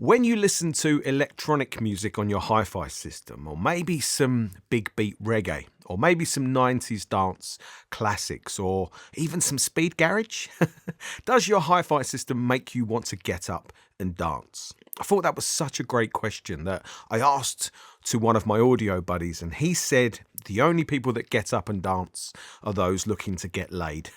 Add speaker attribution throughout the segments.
Speaker 1: When you listen to electronic music on your hi-fi system, or maybe some big beat reggae, or maybe some 90s dance classics, or even some speed garage, does your hi-fi system make you want to get up and dance? I thought that was such a great question that I asked to one of my audio buddies, and he said the only people that get up and dance are those looking to get laid.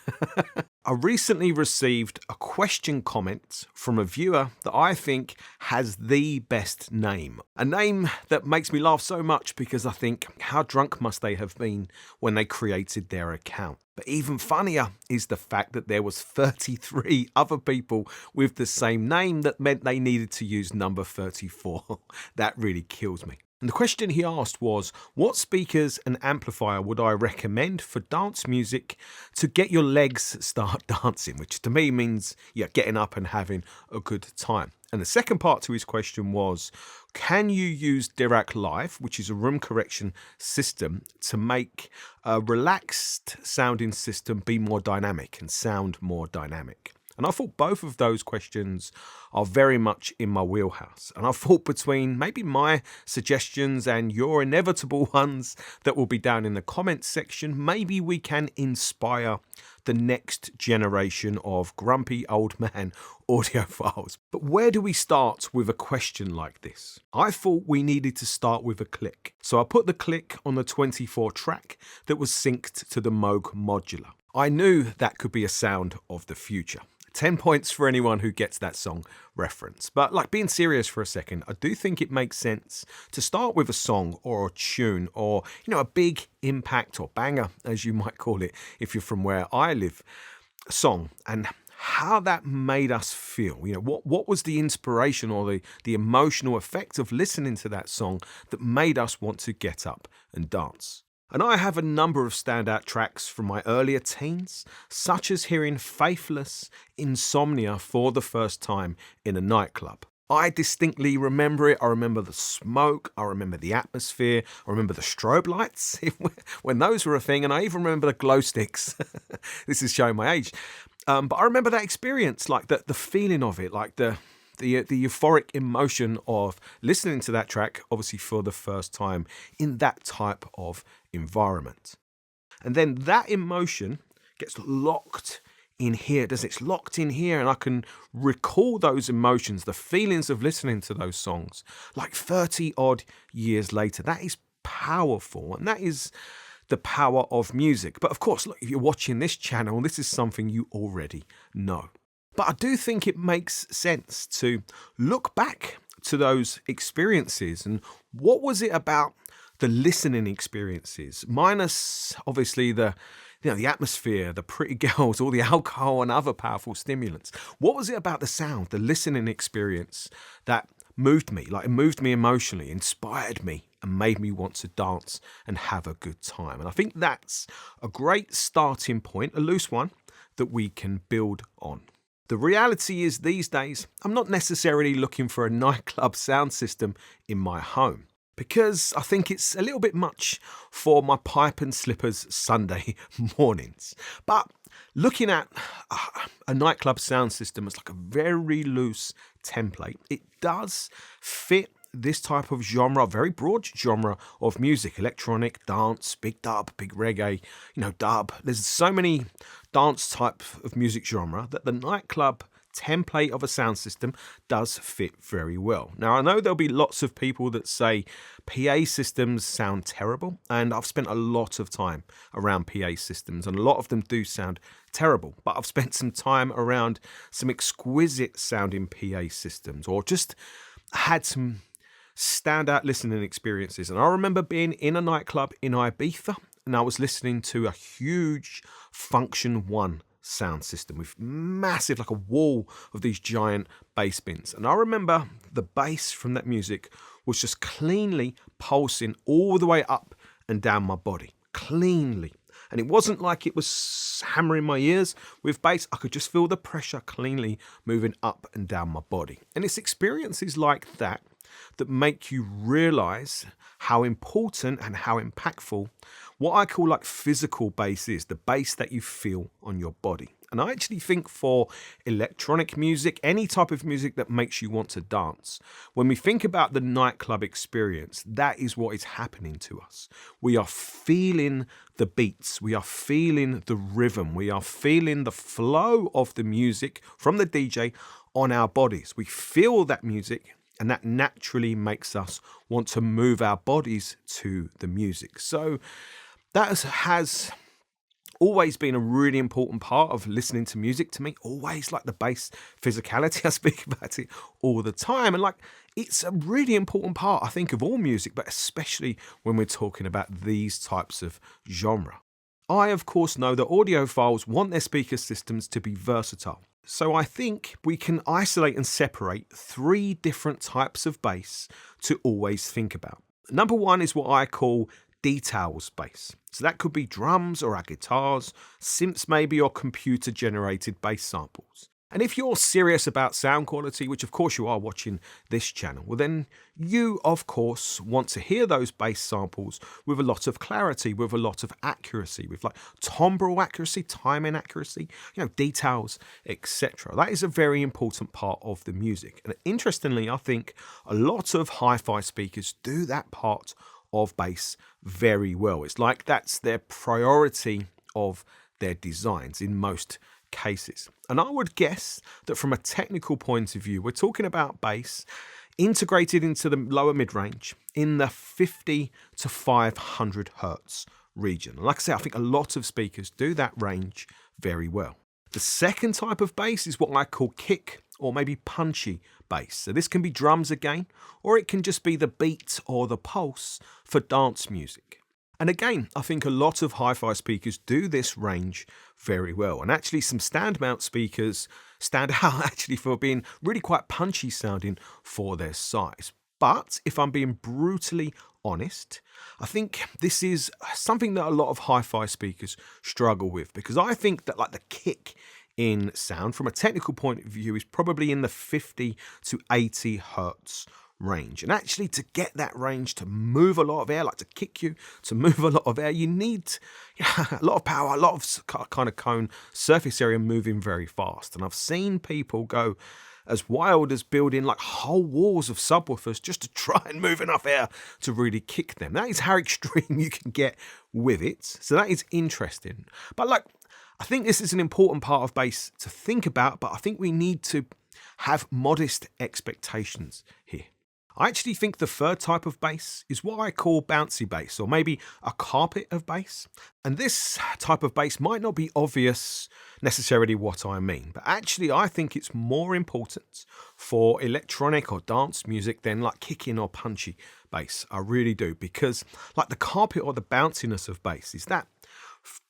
Speaker 1: I recently received a question comment from a viewer that I think has the best name. A name that makes me laugh so much because I think, how drunk must they have been when they created their account? But even funnier is the fact that there was 33 other people with the same name that meant they needed to use number 34. That really kills me. And the question he asked was, what speakers and amplifier would I recommend for dance music to get your legs start dancing, which to me means getting up and having a good time. And the second part to his question was, can you use Dirac Live, which is a room correction system, to make a relaxed sounding system be more dynamic and sound more dynamic? And I thought both of those questions are very much in my wheelhouse. And I thought between maybe my suggestions and your inevitable ones that will be down in the comments section, maybe we can inspire the next generation of grumpy old man audiophiles. But where do we start with a question like this? I thought we needed to start with a click. So I put the click on the 24 track that was synced to the Moog modular. I knew that could be a sound of the future. 10 points for anyone who gets that song reference. But being serious for a second, I do think it makes sense to start with a song or a tune or, a big impact or banger, as you might call it, if you're from where I live, song, and how that made us feel. What was the inspiration or the emotional effect of listening to that song that made us want to get up and dance? And I have a number of standout tracks from my earlier teens, such as hearing Faithless Insomnia for the first time in a nightclub. I distinctly remember it. I remember the smoke. I remember the atmosphere. I remember the strobe lights when those were a thing. And I even remember the glow sticks. This is showing my age. But I remember that experience, like the feeling of it, like the euphoric emotion of listening to that track, obviously for the first time in that type of environment. And then that emotion gets locked in here. It's locked in here, and I can recall those emotions, the feelings of listening to those songs, like 30 odd years later. That is powerful, and that is the power of music. But of course, look, if you're watching this channel, this is something you already know. But I do think it makes sense to look back to those experiences and what was it about the listening experiences, minus obviously the atmosphere, the pretty girls, all the alcohol and other powerful stimulants. What was it about the sound, the listening experience that moved me? It moved me emotionally, inspired me, and made me want to dance and have a good time. And I think that's a great starting point, a loose one, that we can build on. The reality is these days, I'm not necessarily looking for a nightclub sound system in my home because I think it's a little bit much for my pipe and slippers Sunday mornings. But looking at a nightclub sound system as like a very loose template, it does fit this type of genre, very broad genre of music, electronic, dance, big dub, big reggae, dub. There's so many dance type of music genre that the nightclub template of a sound system does fit very well. Now, I know there'll be lots of people that say PA systems sound terrible, and I've spent a lot of time around PA systems, and a lot of them do sound terrible, but I've spent some time around some exquisite sounding PA systems, or just had some standout listening experiences. And I remember being in a nightclub in Ibiza, and I was listening to a huge Function 1 sound system with massive, like a wall of these giant bass bins. And I remember the bass from that music was just cleanly pulsing all the way up and down my body, cleanly. And it wasn't like it was hammering my ears with bass. I could just feel the pressure cleanly moving up and down my body. And it's experiences like that that make you realize how important and how impactful what I call like physical bass is, the bass that you feel on your body. And I actually think for electronic music, any type of music that makes you want to dance, when we think about the nightclub experience, that is what is happening to us. We are feeling the beats, we are feeling the rhythm, we are feeling the flow of the music from the DJ on our bodies. We feel that music, and that naturally makes us want to move our bodies to the music. So that has always been a really important part of listening to music to me. Always, like the bass physicality. I speak about it all the time. And like, it's a really important part, I think, of all music, but especially when we're talking about these types of genre. I, of course, know that audiophiles want their speaker systems to be versatile. So I think we can isolate and separate 3 different types of bass to always think about. Number 1 is what I call details bass. So that could be drums or our guitars, synths maybe, or computer generated bass samples. And if you're serious about sound quality, which of course you are watching this channel, well then you of course want to hear those bass samples with a lot of clarity, with a lot of accuracy, with like timbre accuracy, timing accuracy, details, etc. That is a very important part of the music. And interestingly, I think a lot of hi-fi speakers do that part of bass very well. It's like that's their priority of their designs in most cases. And I would guess that from a technical point of view, we're talking about bass integrated into the lower mid-range in the 50 to 500 hertz region. And like I say, I think a lot of speakers do that range very well. The second type of bass is what I call kick or maybe punchy bass. So this can be drums again, or it can just be the beat or the pulse for dance music. And again, I think a lot of hi-fi speakers do this range very well. And actually some stand mount speakers stand out actually for being really quite punchy sounding for their size. But if I'm being brutally honest, I think this is something that a lot of hi-fi speakers struggle with, because I think that like the kick in sound from a technical point of view is probably in the 50 to 80 hertz range. And actually to get that range to move a lot of air, like to kick you, to move a lot of air, you need a lot of power, a lot of kind of cone surface area moving very fast. And I've seen people go as wild as building like whole walls of subwoofers just to try and move enough air to really kick them. That is how extreme you can get with it. So that is interesting. But like, I think this is an important part of bass to think about, but I think we need to have modest expectations here. I actually think the third type of bass is what I call bouncy bass, or maybe a carpet of bass. And this type of bass might not be obvious necessarily what I mean, but actually I think it's more important for electronic or dance music than like kicking or punchy bass. I really do, because like the carpet or the bounciness of bass is that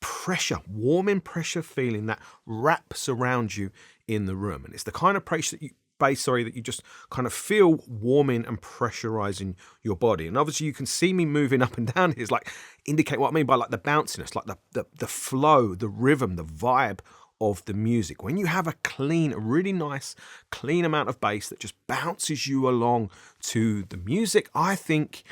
Speaker 1: pressure, warming pressure feeling that wraps around you in the room. And it's the kind of pressure that you just kind of feel warming and pressurizing your body. And obviously you can see me moving up and down here is like indicate what I mean by like the bounciness, like the flow, the rhythm, the vibe of the music. When you have a really nice, clean amount of bass that just bounces you along to the music, I think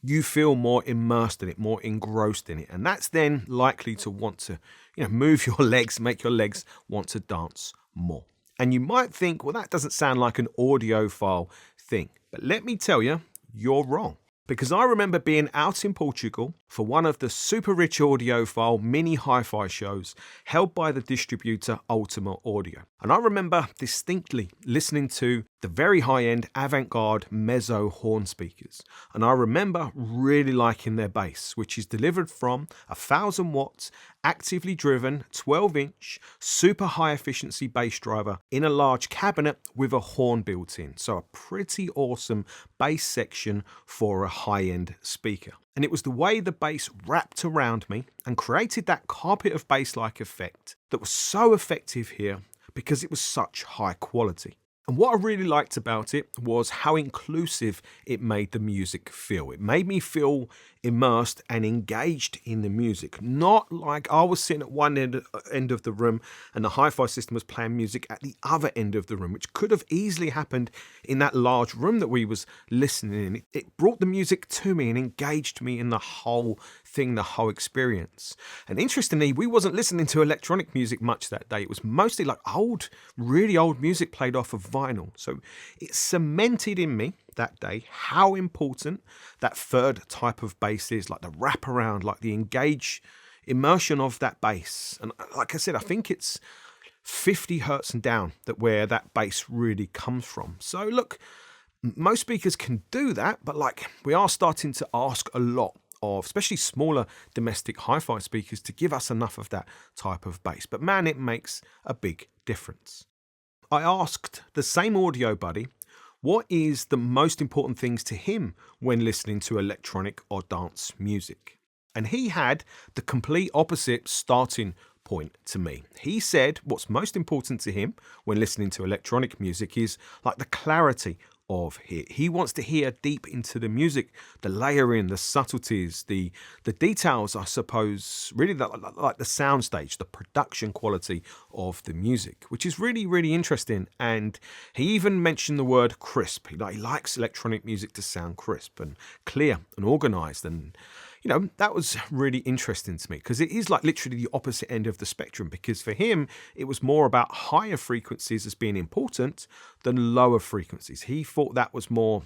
Speaker 1: you feel more immersed in it, more engrossed in it. And that's then likely to want to, move your legs, make your legs want to dance more. And you might think, well, that doesn't sound like an audiophile thing. But let me tell you, you're wrong. Because I remember being out in Portugal for one of the super rich audiophile mini hi-fi shows held by the distributor Ultima Audio. And I remember distinctly listening to the very high-end avant-garde mezzo horn speakers. And I remember really liking their bass, which is delivered from a 1000 watts, actively driven 12-inch, super high-efficiency bass driver in a large cabinet with a horn built in. So a pretty awesome bass section for a high-end speaker. And it was the way the bass wrapped around me and created that carpet of bass-like effect that was so effective here because it was such high quality. And what I really liked about it was how inclusive it made the music feel. It made me feel immersed and engaged in the music. Not like I was sitting at one end of the room and the hi-fi system was playing music at the other end of the room, which could have easily happened in that large room that we was listening in. It brought the music to me and engaged me in the whole thing, the whole experience. And interestingly, we wasn't listening to electronic music much that day. It was mostly like old, really old music played off of vinyl. So it cemented in me that day how important that third type of bass is, like the wraparound, like the immersion of that bass. And like I said, I think it's 50 hertz and down where that bass really comes from. So look, most speakers can do that, but like we are starting to ask a lot of especially smaller domestic hi-fi speakers to give us enough of that type of bass. But man, it makes a big difference. I asked the same audio buddy what is the most important things to him when listening to electronic or dance music. And he had the complete opposite starting point to me. He said what's most important to him when listening to electronic music is like the clarity of it. He wants to hear deep into the music, the layering, the subtleties, the details, I suppose, really like the soundstage, the production quality of the music, which is really, really interesting. And he even mentioned the word crisp. He likes electronic music to sound crisp and clear and organized. And that was really interesting to me because it is like literally the opposite end of the spectrum, because for him, it was more about higher frequencies as being important than lower frequencies. He thought that was more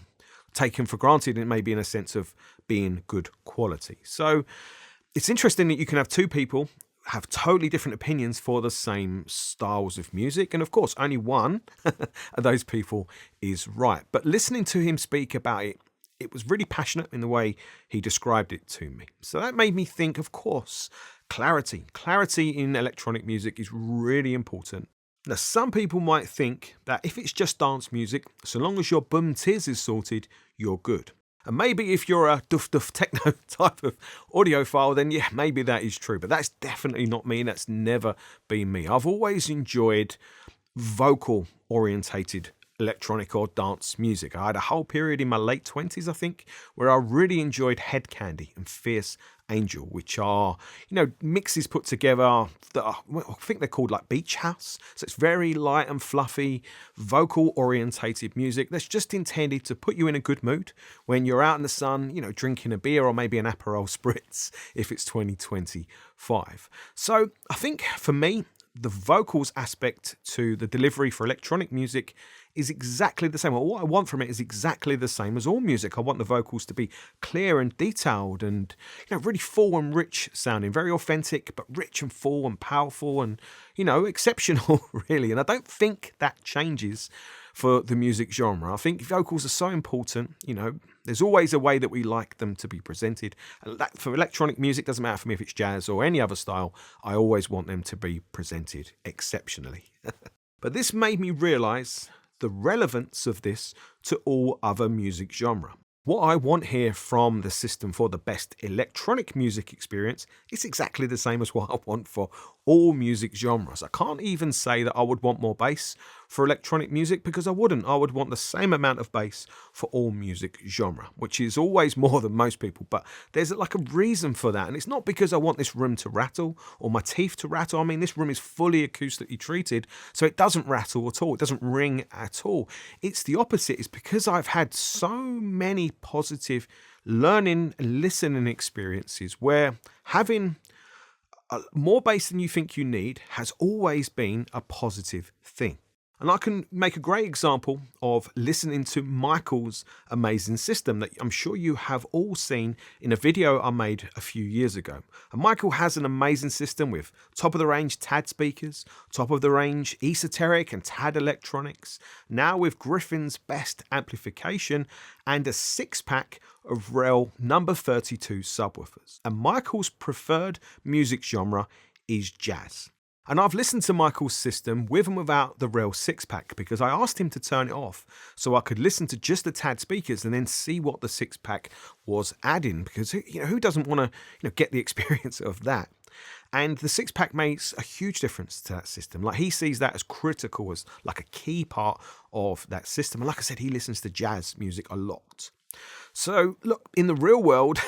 Speaker 1: taken for granted and maybe in a sense of being good quality. So it's interesting that you can have two people have totally different opinions for the same styles of music. And of course, only one of those people is right. But listening to him speak about it, it was really passionate in the way he described it to me. So that made me think, of course, clarity. Clarity in electronic music is really important. Now, some people might think that if it's just dance music, so long as your boom tiz is sorted, you're good. And maybe if you're a duff techno type of audiophile, then yeah, maybe that is true. But that's definitely not me. That's never been me. I've always enjoyed vocal orientated electronic or dance music. I had a whole period in my late 20s, I think, where I really enjoyed Head Candy and Fierce Angel, which are, mixes put together that I think they're called like beach house. So it's very light and fluffy, vocal orientated music that's just intended to put you in a good mood when you're out in the sun, drinking a beer or maybe an Aperol Spritz if it's 2025. So I think for me, the vocals aspect to the delivery for electronic music is exactly the same. Well, what I want from it is exactly the same as all music. I want the vocals to be clear and detailed and really full and rich sounding, very authentic, but rich and full and powerful and, exceptional, really. And I don't think that changes for the music genre. I think vocals are so important. There's always a way that we like them to be presented. And that, for electronic music, doesn't matter for me if it's jazz or any other style. I always want them to be presented exceptionally. But this made me realize the relevance of this to all other music genre. What I want here from the system for the best electronic music experience is exactly the same as what I want for all music genres. I can't even say that I would want more bass for electronic music because I wouldn't. I would want the same amount of bass for all music genre, which is always more than most people. But there's like a reason for that. And it's not because I want this room to rattle or my teeth to rattle. I mean, this room is fully acoustically treated, so it doesn't rattle at all. It doesn't ring at all. It's the opposite. It's because I've had so many positive learning and listening experiences where having more bass than you think you need has always been a positive thing. And I can make a great example of listening to Michael's amazing system that I'm sure you have all seen in a video I made a few years ago. And Michael has an amazing system with top-of-the-range TAD speakers, top-of-the-range esoteric and TAD electronics, now with Griffin's best amplification and a 6-pack of Rel number 32 subwoofers. And Michael's preferred music genre is jazz. And I've listened to Michael's system with and without the Rel 6-pack because I asked him to turn it off so I could listen to just the TAD speakers and then see what the 6-pack was adding, because who doesn't want to get the experience of that? And the 6-pack makes a huge difference to that system. Like, he sees that as critical, as like a key part of that system. And like I said, he listens to jazz music a lot. So, look, in the real world,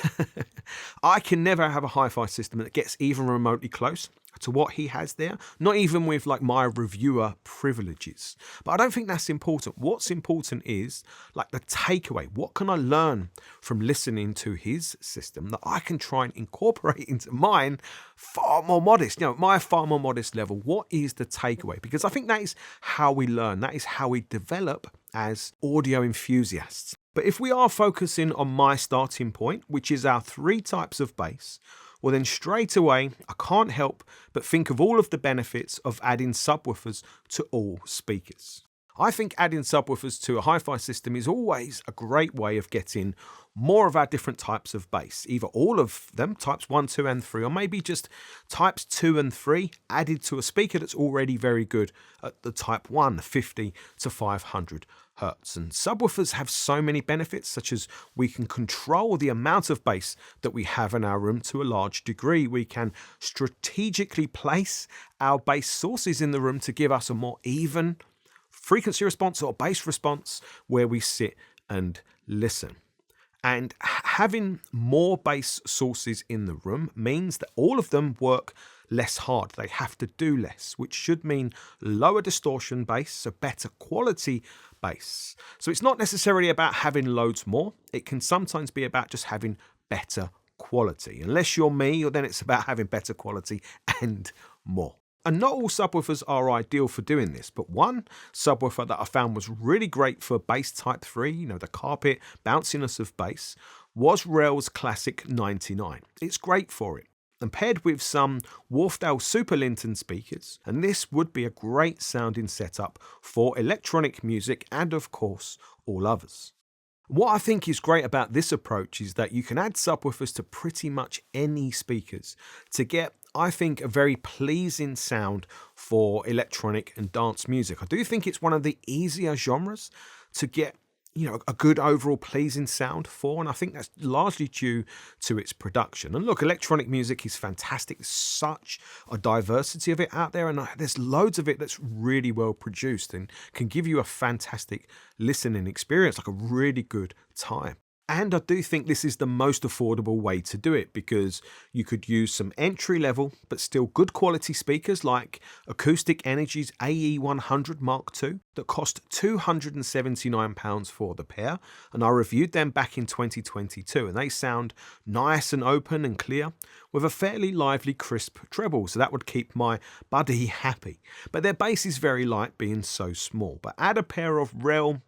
Speaker 1: I can never have a hi-fi system that gets even remotely close to what he has there, not even with like my reviewer privileges. But I don't think that's important. What's important is like the takeaway. What can I learn from listening to his system that I can try and incorporate into mine far more modest, my far more modest level? What is the takeaway? Because I think that is how we learn. That is how we develop as audio enthusiasts. But if we are focusing on my starting point, which is our 3 types of bass, well then straight away, I can't help but think of all of the benefits of adding subwoofers to all speakers. I think adding subwoofers to a hi-fi system is always a great way of getting more of our different types of bass, either all of them, types 1, 2 and 3, or maybe just types 2 and 3 added to a speaker that's already very good at the type 1, 50 to 500 hertz. And subwoofers have so many benefits, such as we can control the amount of bass that we have in our room to a large degree. We can strategically place our bass sources in the room to give us a more even frequency response or bass response where we sit and listen. And having more bass sources in the room means that all of them work less hard. They have to do less, which should mean lower distortion bass, so better quality bass. So it's not necessarily about having loads more. It can sometimes be about just having better quality. Unless you're me, then it's about having better quality and more. And not all subwoofers are ideal for doing this, but one subwoofer that I found was really great for bass type 3, the carpet bounciness of bass, was Rel's Classic 99. It's great for it. And paired with some Wharfdale Super Linton speakers, and this would be a great sounding setup for electronic music and of course all others. What I think is great about this approach is that you can add subwoofers to pretty much any speakers to get, I think, a very pleasing sound for electronic and dance music. I do think it's one of the easier genres to get a good overall pleasing sound for, and I think that's largely due to its production. And look, electronic music is fantastic. There's such a diversity of it out there, and there's loads of it that's really well produced and can give you a fantastic listening experience, like a really good time. And I do think this is the most affordable way to do it, because you could use some entry level but still good quality speakers like Acoustic Energy's AE100 Mark II that cost £279 for the pair, and I reviewed them back in 2022, and they sound nice and open and clear with a fairly lively crisp treble, so that would keep my buddy happy. But their bass is very light, being so small. But add a pair of Rel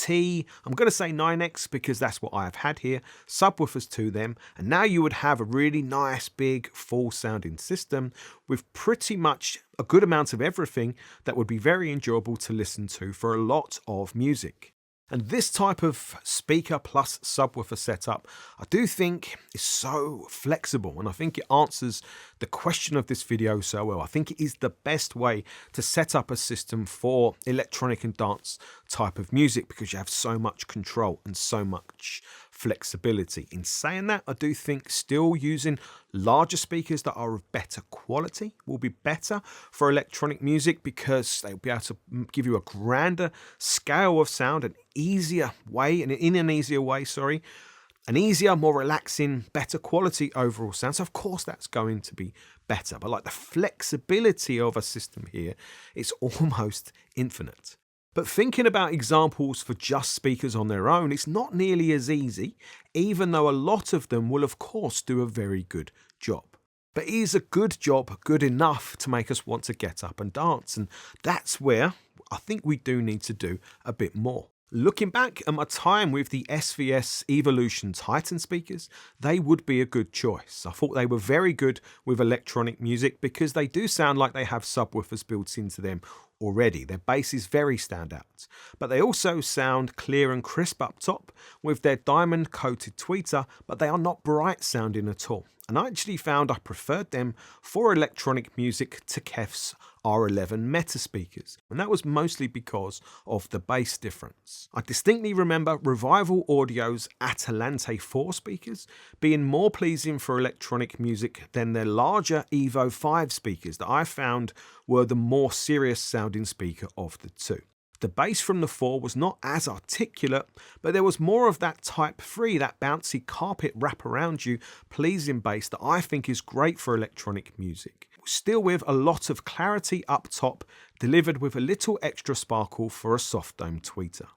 Speaker 1: I'm going to say 9X because that's what I have had here, subwoofers to them, and now you would have a really nice big full sounding system with pretty much a good amount of everything that would be very enjoyable to listen to for a lot of music. And this type of speaker plus subwoofer setup, I do think is so flexible, and I think it answers the question of this video so well. I think it is the best way to set up a system for electronic and dance type of music because you have so much control and so much flexibility. In saying that, I do think still using larger speakers that are of better quality will be better for electronic music because they'll be able to give you a grander scale of sound, an easier way, and in an easier way, an easier, more relaxing, better quality overall sound. So of course that's going to be better, but like the flexibility of a system here, it's almost infinite. But thinking about examples for just speakers on their own, it's not nearly as easy, even though a lot of them will of course do a very good job. But is a good job good enough to make us want to get up and dance? And that's where I think we do need to do a bit more. Looking back at my time with the SVS Evolution Titan speakers, they would be a good choice. I thought they were very good with electronic music because they do sound like they have subwoofers built into them already. Their bass is very standout, but they also sound clear and crisp up top with their diamond coated tweeter, but they are not bright sounding at all. And I actually found I preferred them for electronic music to Kef's R11 Meta speakers, and that was mostly because of the bass difference. I distinctly remember Revival Audio's Atalante 4 speakers being more pleasing for electronic music than their larger Evo 5 speakers that I found were the more serious sounding speaker of the two. The bass from the 4 was not as articulate, but there was more of that Type 3, that bouncy carpet wrap around you, pleasing bass that I think is great for electronic music. Still with a lot of clarity up top, delivered with a little extra sparkle for a soft dome tweeter.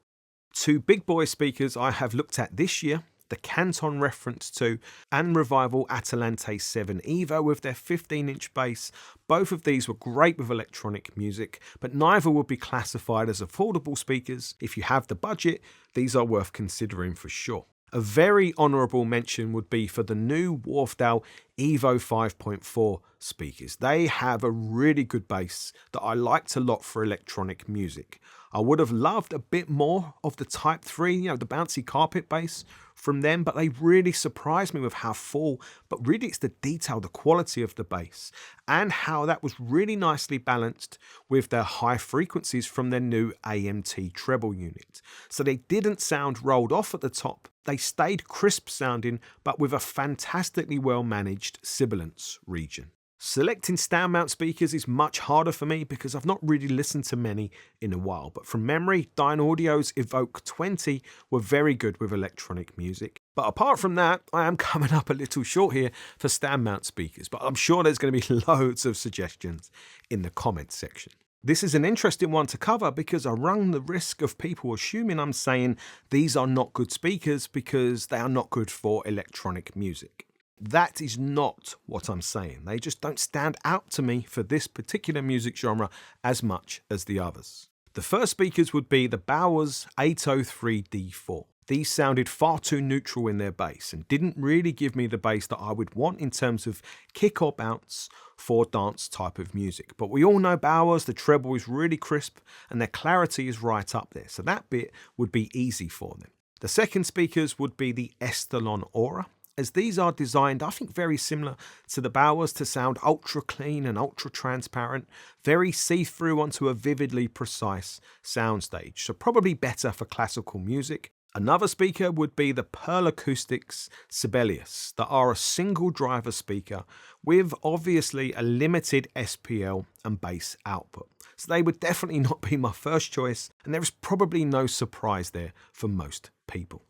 Speaker 1: Two big boy speakers I have looked at this year, the Canton Reference 2 and Revival Atalante 7 Evo with their 15-inch bass. Both of these were great with electronic music, but neither would be classified as affordable speakers. If you have the budget, these are worth considering for sure. A very honourable mention would be for the new Wharfdale Evo 5.4 speakers. They have a really good bass that I liked a lot for electronic music. I would have loved a bit more of the Type 3, the bouncy carpet bass from them, but they really surprised me with how full, but really it's the detail, the quality of the bass, and how that was really nicely balanced with their high frequencies from their new AMT treble unit. So they didn't sound rolled off at the top, they stayed crisp sounding, but with a fantastically well managed sibilance region. Selecting stand mount speakers is much harder for me because I've not really listened to many in a while, but from memory, Dynaudio's Evoke 20 were very good with electronic music. But apart from that, I am coming up a little short here for stand mount speakers, but I'm sure there's going to be loads of suggestions in the comments section. This is an interesting one to cover because I run the risk of people assuming I'm saying these are not good speakers because they are not good for electronic music. That is not what I'm saying. They just don't stand out to me for this particular music genre as much as the others. The first speakers would be the Bowers 803D4. These sounded far too neutral in their bass and didn't really give me the bass that I would want in terms of kick or bounce for dance type of music. But we all know Bowers, the treble is really crisp and their clarity is right up there, so that bit would be easy for them. The second speakers would be the Estalon Aura, as these are designed, I think, very similar to the Bowers to sound ultra clean and ultra transparent, very see-through onto a vividly precise soundstage, so probably better for classical music. Another speaker would be the Pearl Acoustics Sibelius, that are a single driver speaker with obviously a limited SPL and bass output. So they would definitely not be my first choice, and there is probably no surprise there for most people.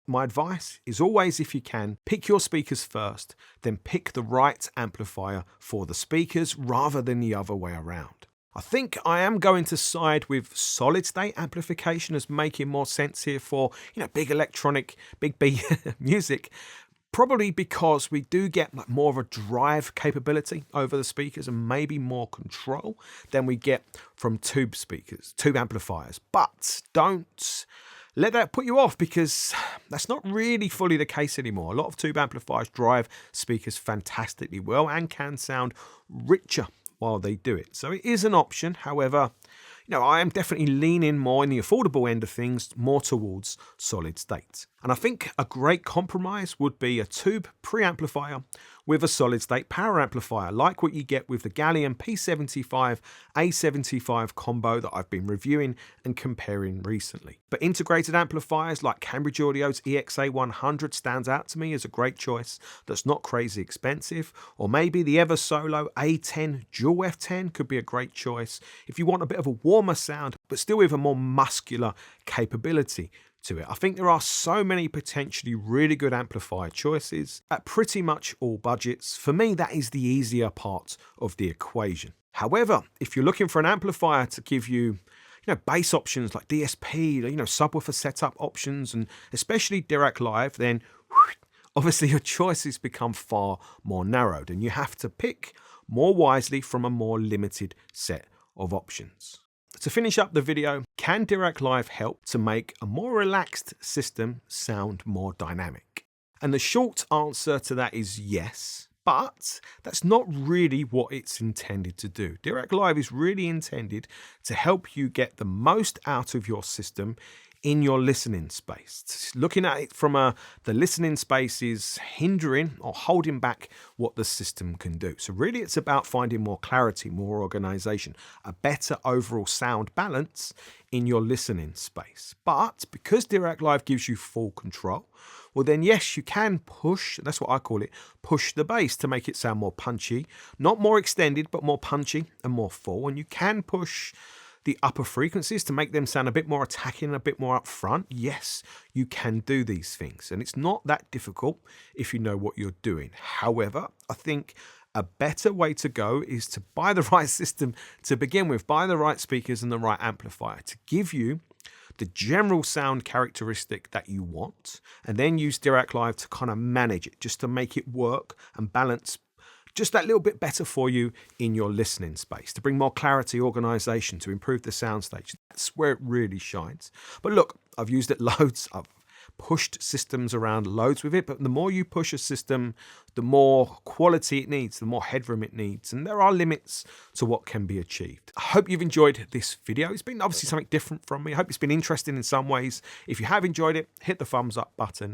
Speaker 1: My advice is always, if you can, pick your speakers first, then pick the right amplifier for the speakers rather than the other way around. I think I am going to side with solid state amplification as making more sense here for, big electronic, big B music. Probably because we do get more of a drive capability over the speakers and maybe more control than we get from tube amplifiers. But don't let that put you off because that's not really fully the case anymore. A lot of tube amplifiers drive speakers fantastically well and can sound richer while they do it. So it is an option. However, I am definitely leaning more in the affordable end of things, more towards solid state. And I think a great compromise would be a tube preamplifier with a solid state power amplifier, like what you get with the Gallium P75 A75 combo that I've been reviewing and comparing recently. But integrated amplifiers like Cambridge Audio's EXA100 stands out to me as a great choice that's not crazy expensive, or maybe the Eversolo A10 Dual F10 could be a great choice if you want a bit of a warmer sound but still with a more muscular capability to it. I think there are so many potentially really good amplifier choices at pretty much all budgets. For me, that is the easier part of the equation. However, if you're looking for an amplifier to give you bass options like DSP, subwoofer setup options, and especially Dirac Live, then obviously your choices become far more narrowed and you have to pick more wisely from a more limited set of options. To finish up the video, can Dirac Live help to make a more relaxed system sound more dynamic? And the short answer to that is yes, but that's not really what it's intended to do. Dirac Live is really intended to help you get the most out of your system in your listening space. Looking at it from the listening space is hindering or holding back what the system can do. So really it's about finding more clarity, more organization, a better overall sound balance in your listening space. But because Dirac Live gives you full control, well then yes, you can push, that's what I call it, push the bass to make it sound more punchy, not more extended, but more punchy and more full. And you can push the upper frequencies to make them sound a bit more attacking, a bit more upfront, yes, you can do these things. And it's not that difficult if you know what you're doing. However, I think a better way to go is to buy the right system to begin with, buy the right speakers and the right amplifier to give you the general sound characteristic that you want, and then use Dirac Live to kind of manage it, just to make it work and balance just that little bit better for you in your listening space, to bring more clarity, organization, to improve the soundstage. That's where it really shines. But look, I've used it loads. I've pushed systems around loads with it, but the more you push a system, the more quality it needs, the more headroom it needs, and there are limits to what can be achieved. I hope you've enjoyed this video. It's been obviously something different from me. I hope it's been interesting in some ways. If you have enjoyed it, hit the thumbs up button.